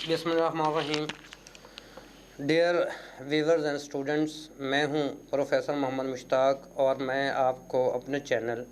बिस्मिल्लाहिर्रहमानिर्रहीम। Dear viewers and students, मैं हूं प्रोफेसर मोहम्मद मुश्ताक और मैं आपको अपने चैनल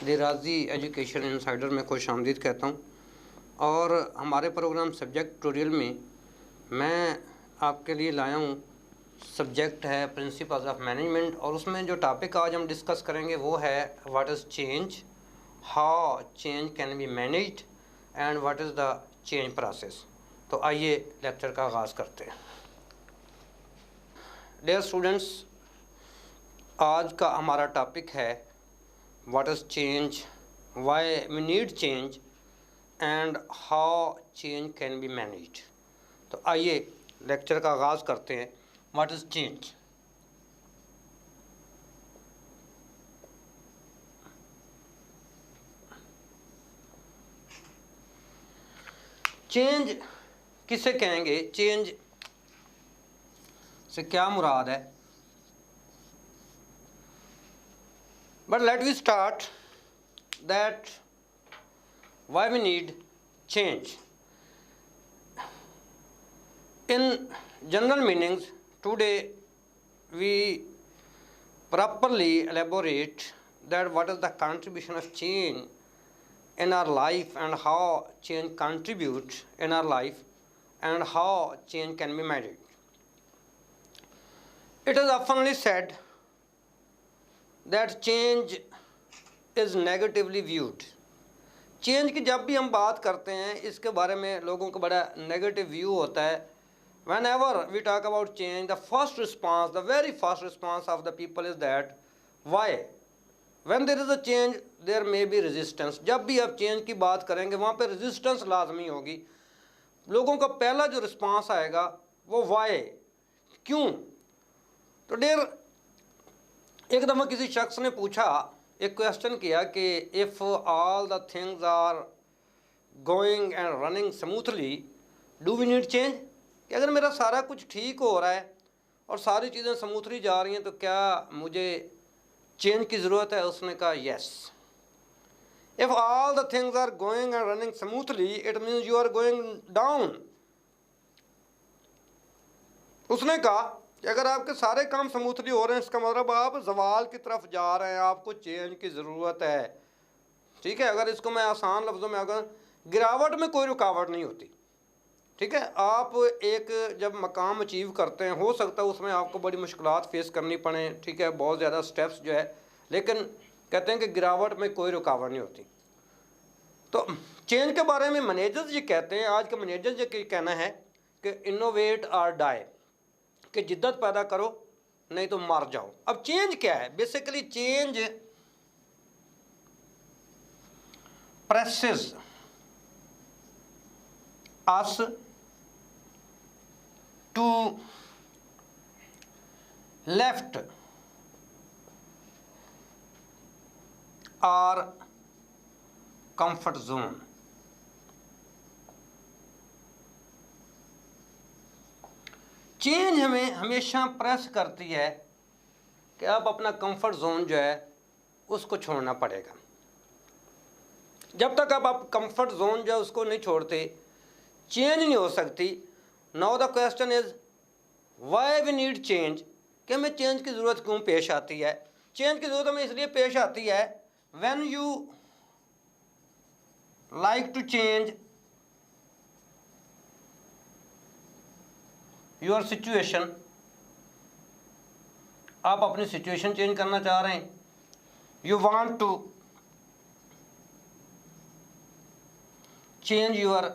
द राज़ी एजुकेशन इनसाइडर में खुशामदीद कहता हूं। और हमारे प्रोग्राम सब्जेक्ट ट्यूटोरियल में मैं आपके लिए लाया हूं, सब्जेक्ट है प्रिंसिपल्स ऑफ मैनेजमेंट, और उसमें जो टॉपिक आज हम डिस्कस करेंगे वो है what is change, how change can be managed and what is the change process. तो आइए लेक्चर का आगाज़ करते हैं। डियर स्टूडेंट्स, आज का हमारा टॉपिक है what is change, why we need change and how change can be managed. तो आइए लेक्चर का आगाज़ करते हैं। What is change? चेंज किसे कहेंगे? चेंज से क्या मुराद है? But let we start that why we need change. In general meanings, today we properly elaborate that what is the contribution of change in our life and how change contributes in our life and how change can be managed. It is oftenly said that change is negatively viewed. Change की जब भी हम बात करते हैं इसके बारे में लोगों को बड़ा नेगेटिव व्यू होता है। Whenever we talk about change, the first response, the very first response of the people is that why? When there is a change, there may be resistance. जब भी आप चेंज की बात करेंगे वहाँ पे रेजिस्टेंस लाजमी होगी। लोगों का पहला जो रिस्पांस आएगा वो वाई, क्यों? तो डियर, एक दफ़ा किसी शख्स ने पूछा, एक क्वेश्चन किया कि if all the things are going and running smoothly do we need change? कि अगर मेरा सारा कुछ ठीक हो रहा है और सारी चीज़ें स्मूथली जा रही हैं तो क्या मुझे चेंज की ज़रूरत है? उसने कहा yes. If all the things are going and running smoothly it means you are going down. उसने कहा कि अगर आपके सारे काम स्मूथली हो रहे हैं इसका मतलब आप जवाल की तरफ जा रहे हैं, आपको चेंज की ज़रूरत है। ठीक है, अगर इसको मैं आसान लफ्ज़ों में, अगर गिरावट में कोई रुकावट नहीं होती। ठीक है, आप एक जब मकाम अचीव करते हैं हो सकता है उसमें आपको बड़ी मुश्किलात फेस करनी पड़े, ठीक है, बहुत ज़्यादा स्टेप्स जो है, लेकिन कहते हैं कि गिरावट में कोई रुकावट नहीं होती। तो चेंज के बारे में मैनेजर्स ये कहते हैं, आज के मैनेजर्स ये कहना है कि इनोवेट और डाई, कि जिद्दत पैदा करो नहीं तो मर जाओ। अब चेंज क्या है? Basically change presses us to left और कंफर्ट जोन। चेंज हमें हमेशा प्रेस करती है कि अब अपना कंफर्ट जोन जो है उसको छोड़ना पड़ेगा। जब तक आप कंफर्ट जोन जो है उसको नहीं छोड़ते चेंज नहीं हो सकती। Now the question is why we need change, कि हमें चेंज की ज़रूरत क्यों पेश आती है? चेंज की ज़रूरत हमें इसलिए पेश आती है when you like to change your situation. आप अपनी सिचुएशन चेंज करना चाह रहे हैं। You want to change your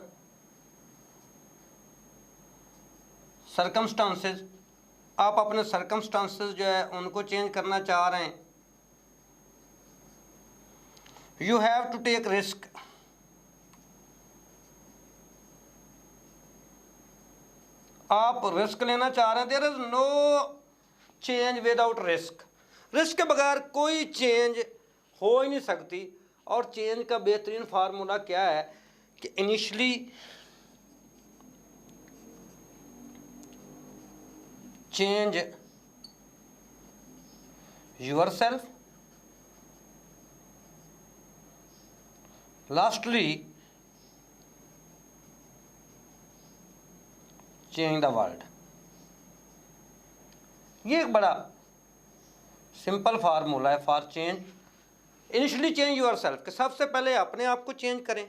circumstances. आप अपने सर्कमस्टांसेस जो है उनको चेंज करना चाह रहे हैं। You have to take risk. आप रिस्क लेना चाह रहे हैं। There is no change without risk. Risk के बगैर कोई चेंज हो ही नहीं सकती। और चेंज का बेहतरीन फार्मूला क्या है कि initially change yourself, lastly change the world. ये एक बड़ा सिंपल फार्मूला है for change. Initially change your self, कि सबसे पहले अपने आप को चेंज करें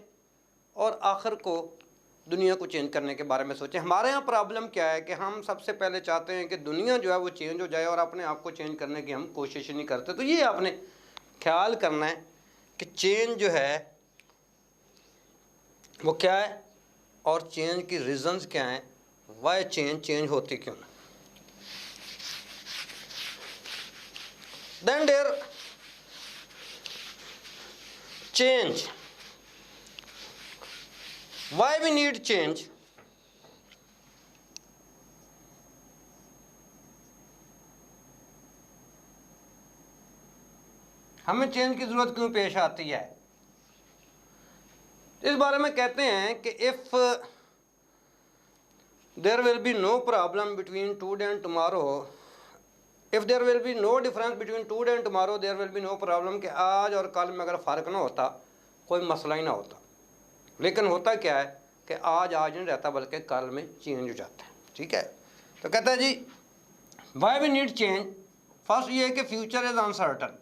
और आखिर को दुनिया को चेंज करने के बारे में सोचें। हमारे यहाँ प्रॉब्लम क्या है कि हम सबसे पहले चाहते हैं कि दुनिया जो है वो चेंज हो जाए और अपने आप को चेंज करने की हम कोशिश नहीं करते। तो ये आपने ख्याल करना है कि चेंज जो है वो क्या है और चेंज की रीजंस क्या हैं, वाई चेंज होती क्यों। Then there change, why we need change. हमें चेंज की जरूरत क्यों पेश आती है, इस बारे में कहते हैं कि if there will be no problem between today and tomorrow, if there will be no difference between today and tomorrow there will be no problem, कि आज और कल में अगर फ़र्क ना होता कोई मसला ही ना होता। लेकिन होता क्या है कि आज नहीं रहता बल्कि कल में चेंज हो जाता है। ठीक है, तो कहता है जी why we need change. First ये है कि फ्यूचर इज अनसर्टन।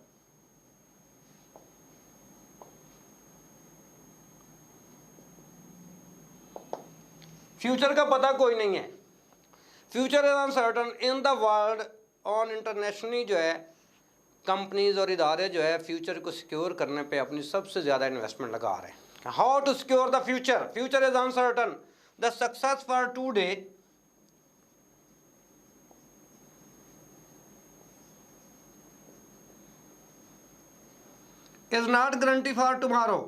फ्यूचर का पता कोई नहीं है। Future is uncertain in the world. On internationally जो है कंपनीज और इदारे जो है फ्यूचर को सिक्योर करने पे अपनी सबसे ज़्यादा इन्वेस्टमेंट लगा रहे हैं। How to secure the future, future is uncertain, the success for today is not guarantee for tomorrow.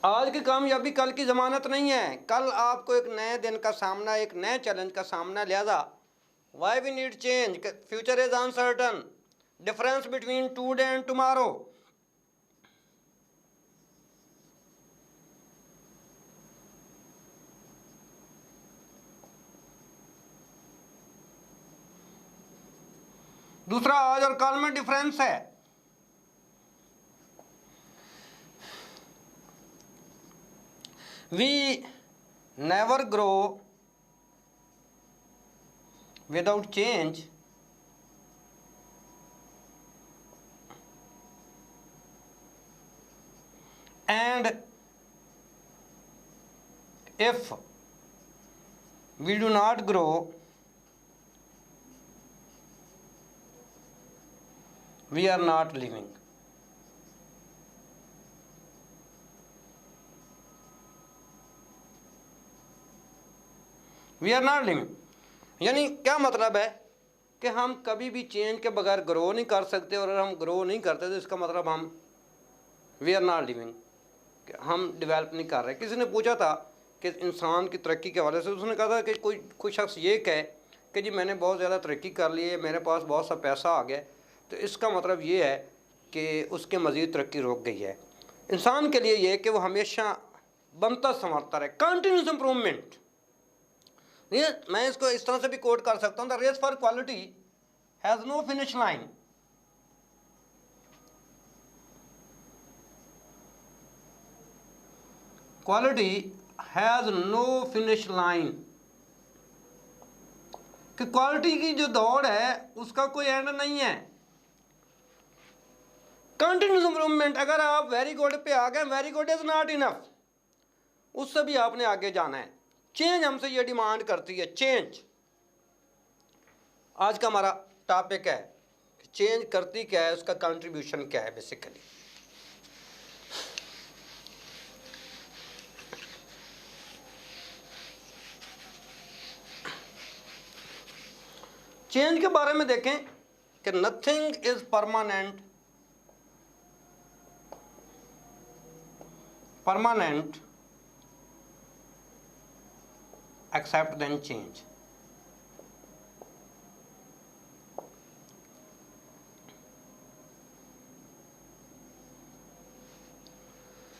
आज की कामयाबी कल की ज़मानत नहीं है। कल आपको एक नए दिन का सामना, एक नए चैलेंज का सामना, लिहाजा why we need change, future is uncertain, difference between today and tomorrow. दूसरा, आज और कल में डिफरेंस है। We never grow without change, and if we do not grow, we are not living. We are not living, यानी क्या मतलब है कि हम कभी भी चेंज के बगैर ग्रो नहीं कर सकते, और अगर हम ग्रो नहीं करते तो इसका मतलब हम वी आर नॉट लिविंग, हम डेवलप नहीं कर रहे। किसी ने पूछा था कि इंसान की तरक्की के हवाले से, उसने कहा था कि कोई शख्स ये कहे कि जी मैंने बहुत ज़्यादा तरक्की कर ली है, मेरे पास बहुत सा पैसा आ गया, तो इसका मतलब ये है कि उसके मज़ीद तरक्की रुक गई है। इंसान के लिए ये कि वो हमेशा बनता संवरता रहे, कंटिन्यूस इम्प्रूवमेंट। ये मैं इसको इस तरह से भी कोट कर सकता हूँ, the race for quality has no finish line. Quality has no finish line, कि क्वालिटी की जो दौड़ है उसका कोई एंड नहीं है। कंटिन्यूस इंप्रूवमेंट, अगर आप वेरी गुड पे आ गए, very good is not enough, उससे भी आपने आगे जाना है। चेंज हमसे ये डिमांड करती है, चेंज। आज का हमारा टॉपिक है कि चेंज करती क्या है, उसका कंट्रीब्यूशन क्या है बेसिकली। चेंज के बारे में देखें कि nothing is permanent, except then change.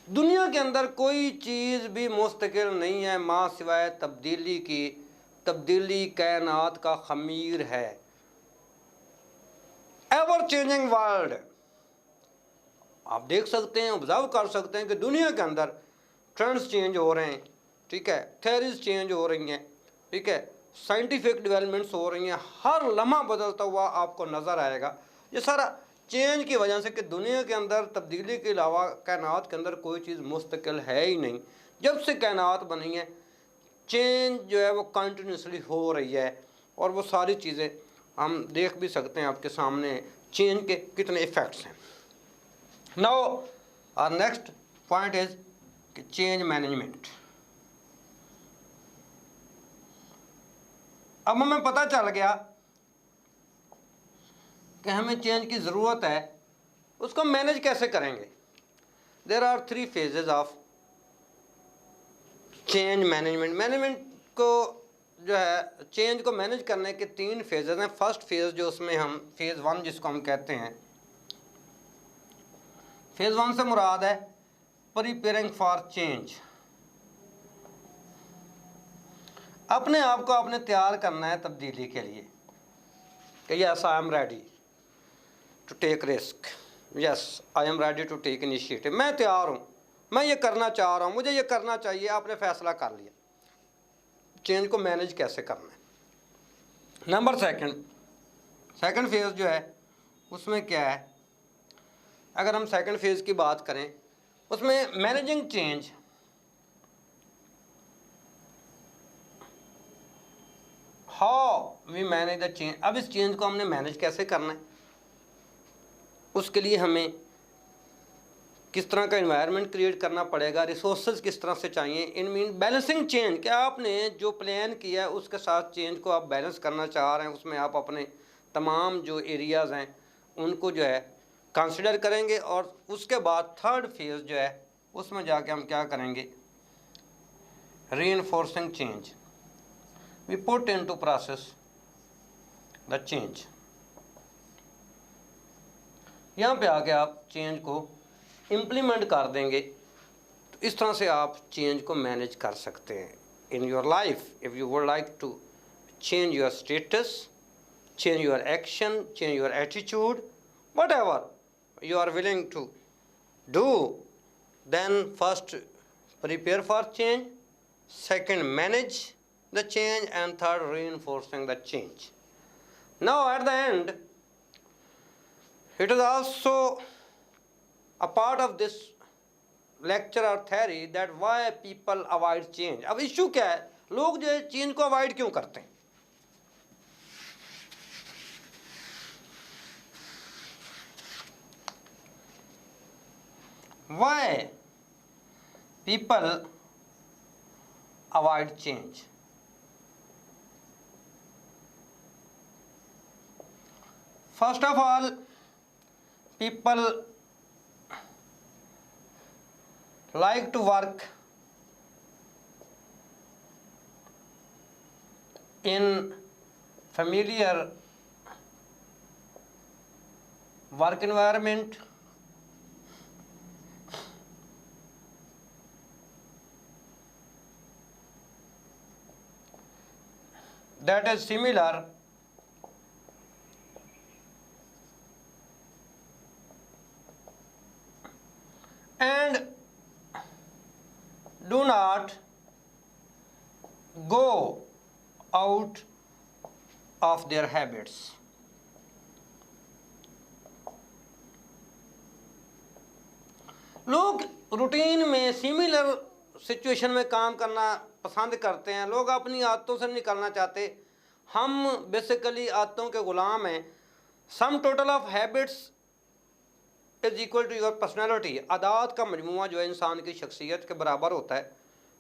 दुनिया के अंदर कोई चीज़ भी मुस्तकिल नहीं है माँ सिवाय तब्दीली की। तब्दीली कायनात का खमीर है। एवर चेंजिंग वर्ल्ड, आप देख सकते हैं, ऑब्जर्व कर सकते हैं कि दुनिया के अंदर ट्रेंड्स चेंज हो रहे हैं, ठीक है, थेरीज चेंज हो रही हैं, ठीक है, साइंटिफिक डेवलपमेंट्स हो रही हैं, हर लम्हा बदलता हुआ आपको नज़र आएगा। ये सारा चेंज की वजह से कि दुनिया के अंदर तब्दीली के अलावा कायनात के अंदर कोई चीज़ मुस्तकिल है ही नहीं। जब से कायनात बनी है चेंज जो है वो कंटिन्यूसली हो रही है, और वो सारी चीज़ें हम देख भी सकते हैं आपके सामने चेंज के कितने इफ़ेक्ट्स हैं। Now our next point is change management. अब हमें पता चल गया कि हमें चेंज की ज़रूरत है, उसको मैनेज कैसे करेंगे। There are 3 phases of change management. Management को जो है चेंज को मैनेज करने के 3 फेजेस हैं। फर्स्ट फेज़ जो उसमें हम फेज़ 1 जिसको हम कहते हैं, फेज़ 1 से मुराद है प्रिपेयरिंग फॉर चेंज। अपने आप को आपने तैयार करना है तब्दीली के लिए कि yes I am ready to take risk, yes I am ready to take initiative, मैं तैयार हूँ, मैं ये करना चाह रहा हूँ, मुझे ये करना चाहिए। आपने फैसला कर लिया। चेंज को मैनेज कैसे करना है। नंबर सेकंड फेज़ जो है उसमें क्या है, अगर हम सेकंड फेज़ की बात करें उसमें managing change, how we manage the change. अब इस चेंज को हमने मैनेज कैसे करना है, उसके लिए हमें किस तरह का एनवायरनमेंट क्रिएट करना पड़ेगा, रिसोर्सेज किस तरह से चाहिए। इन मीन बैलेंसिंग चेंज, क्या आपने जो प्लान किया है उसके साथ चेंज को आप बैलेंस करना चाह रहे हैं, उसमें आप अपने तमाम जो एरियाज़ हैं उनको जो है कंसिडर करेंगे। और उसके बाद थर्ड फेज़ जो है उसमें जाके हम क्या करेंगे, reinforcing change, we put into process the change. यहाँ पे आके आप चेंज को इम्प्लीमेंट कर देंगे, तो इस तरह से आप चेंज को मैनेज कर सकते हैं in your life. If you would like to change your status, change your action, change your attitude, whatever you are willing to do, then first prepare for change, second manage the change, and third reinforcing the change. Now at the end, it is also a part of this lecture or theory that why people avoid change. अब issue क्या है, लोग जो है change को avoid क्यों करते हैं। Why people avoid change? First of all, people like to work in familiar work environment, that is similar and do not go out of their habits. लोग रूटीन में सिमिलर सिचुएशन में काम करना पसंद करते हैं, लोग अपनी आदतों से निकलना चाहते। हम बेसिकली आदतों के ग़ुलाम हैं। Sum total of habits is equal to your personality. आदात का मजमूआ जो है इंसान की शख्सियत के बराबर होता है।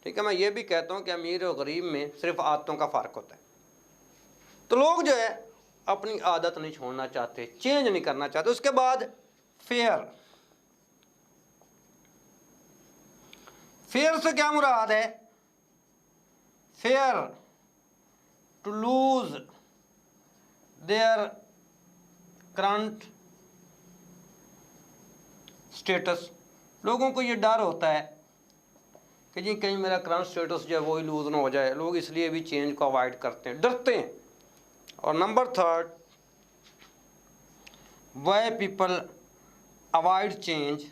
ठीक है, मैं ये भी कहता हूँ कि अमीर और गरीब में सिर्फ आदतों का फ़र्क होता है। तो लोग जो है अपनी आदत नहीं छोड़ना चाहते, चेंज नहीं करना चाहते। उसके बाद फेयर, फेयर से क्या मुराद है, fear to lose their current status. लोगों को ये डर होता है कि जी कहीं मेरा करंट स्टेटस जो है वही लूज ना हो जाए। लोग इसलिए भी चेंज को अवॉइड करते हैं, डरते हैं। और number third, Y people avoid change,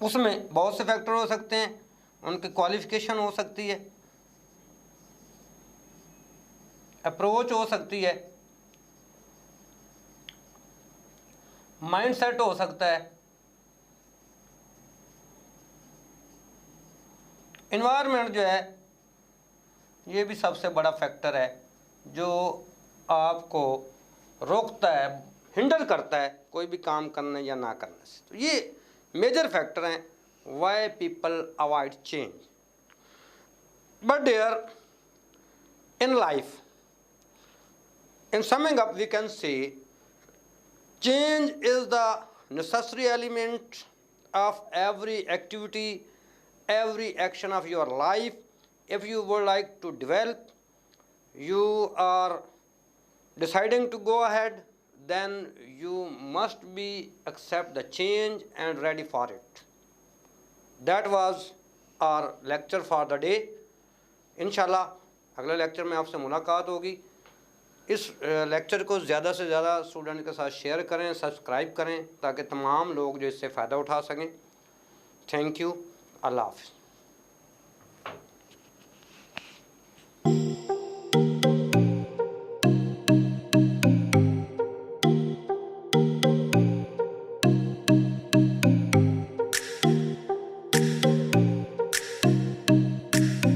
उसमें बहुत से फैक्टर हो सकते हैं, उनकी क्वालिफिकेशन हो सकती है, अप्रोच हो सकती है, माइंडसेट हो सकता है, इन्वायरमेंट जो है ये भी सबसे बड़ा फैक्टर है जो आपको रोकता है, हिंडर करता है कोई भी काम करने या ना करने से। तो ये मेजर फैक्टर हैं why people avoid change. But there in life, in summing up, we can say change is the necessary element of every activity, every action of your life. If you would like to develop, you are deciding to go ahead, then you must be accept the change and ready for it. That was our lecture for the day. इंशाल्लाह अगले lecture में आपसे मुलाकात होगी। इस lecture को ज़्यादा से ज़्यादा स्टूडेंट के साथ शेयर करें, सब्सक्राइब करें ताकि तमाम लोग जो इससे फ़ायदा उठा सकें। थैंक यू, अल्लाह हाफ़िज़।